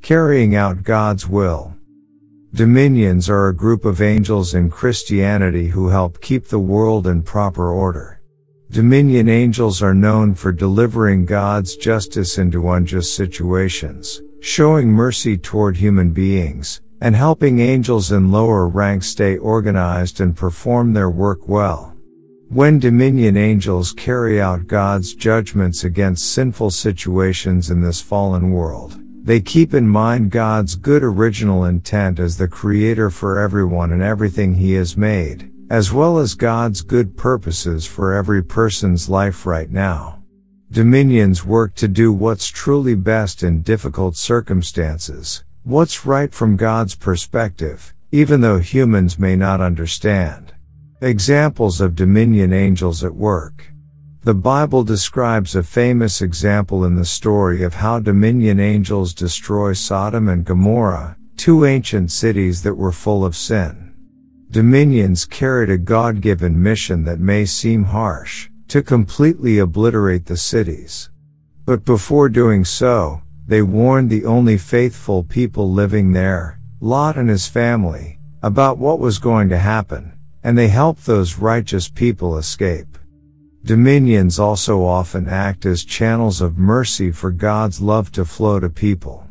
carrying out God's will. Dominions are a group of angels in Christianity who help keep the world in proper order. Dominion angels are known for delivering God's justice into unjust situations, showing mercy toward human beings, and helping angels in lower ranks stay organized and perform their work well. When dominion angels carry out God's judgments against sinful situations in this fallen world, they keep in mind God's good original intent as the creator for everyone and everything He has made, as well as God's good purposes for every person's life right now. Dominions work to do what's truly best in difficult circumstances, what's right from God's perspective, even though humans may not understand. Examples of dominion angels at work. The Bible describes a famous example in the story of how dominion angels destroy Sodom and Gomorrah, two ancient cities that were full of sin. Dominions carried a God-given mission that may seem harsh, to completely obliterate the cities. But before doing so, they warned the only faithful people living there, Lot and his family, about what was going to happen, and they helped those righteous people escape. Dominions also often act as channels of mercy for God's love to flow to people.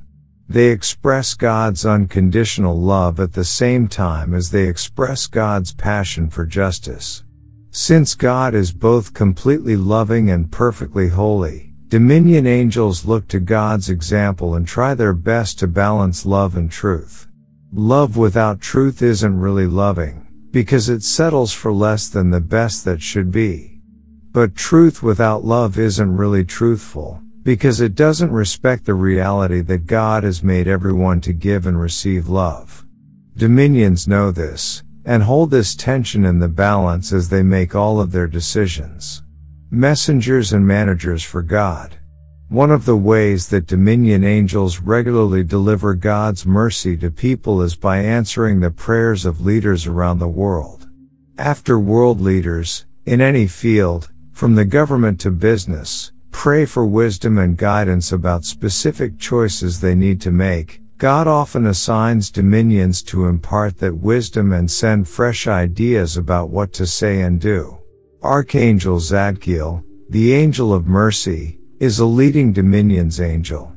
They express God's unconditional love at the same time as they express God's passion for justice. Since God is both completely loving and perfectly holy, dominion angels look to God's example and try their best to balance love and truth. Love without truth isn't really loving, because it settles for less than the best that should be. But truth without love isn't really truthful, because it doesn't respect the reality that God has made everyone to give and receive love. Dominions know this, and hold this tension in the balance as they make all of their decisions. Messengers and managers for God. One of the ways that dominion angels regularly deliver God's mercy to people is by answering the prayers of leaders around the world. After world leaders, in any field, from the government to business, pray for wisdom and guidance about specific choices they need to make, God often assigns dominions to impart that wisdom and send fresh ideas about what to say and do. Archangel Zadkiel, the angel of mercy, is a leading dominions angel.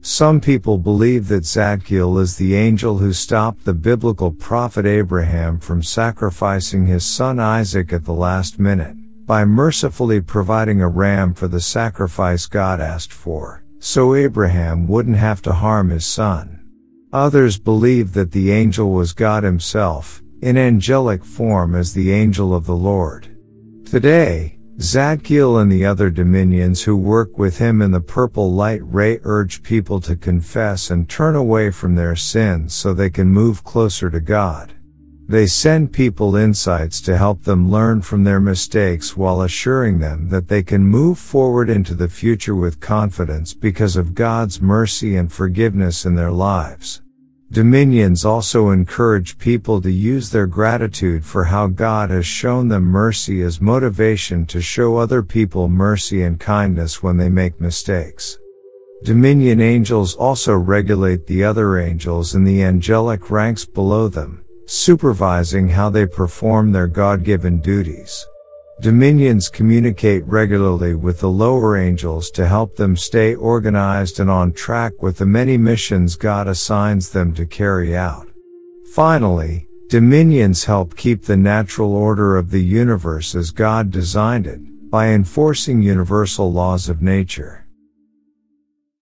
Some people believe that Zadkiel is the angel who stopped the biblical prophet Abraham from sacrificing his son Isaac at the last minute, by mercifully providing a ram for the sacrifice God asked for, so Abraham wouldn't have to harm his son. Others believe that the angel was God himself, in angelic form as the angel of the Lord. Today, Zadkiel and the other dominions who work with him in the purple light ray urge people to confess and turn away from their sins so they can move closer to God. They send people insights to help them learn from their mistakes while assuring them that they can move forward into the future with confidence because of God's mercy and forgiveness in their lives. Dominions also encourage people to use their gratitude for how God has shown them mercy as motivation to show other people mercy and kindness when they make mistakes. Dominion angels also regulate the other angels in the angelic ranks below them, supervising how they perform their God-given duties. Dominions communicate regularly with the lower angels to help them stay organized and on track with the many missions God assigns them to carry out. Finally, dominions help keep the natural order of the universe as God designed it, by enforcing universal laws of nature.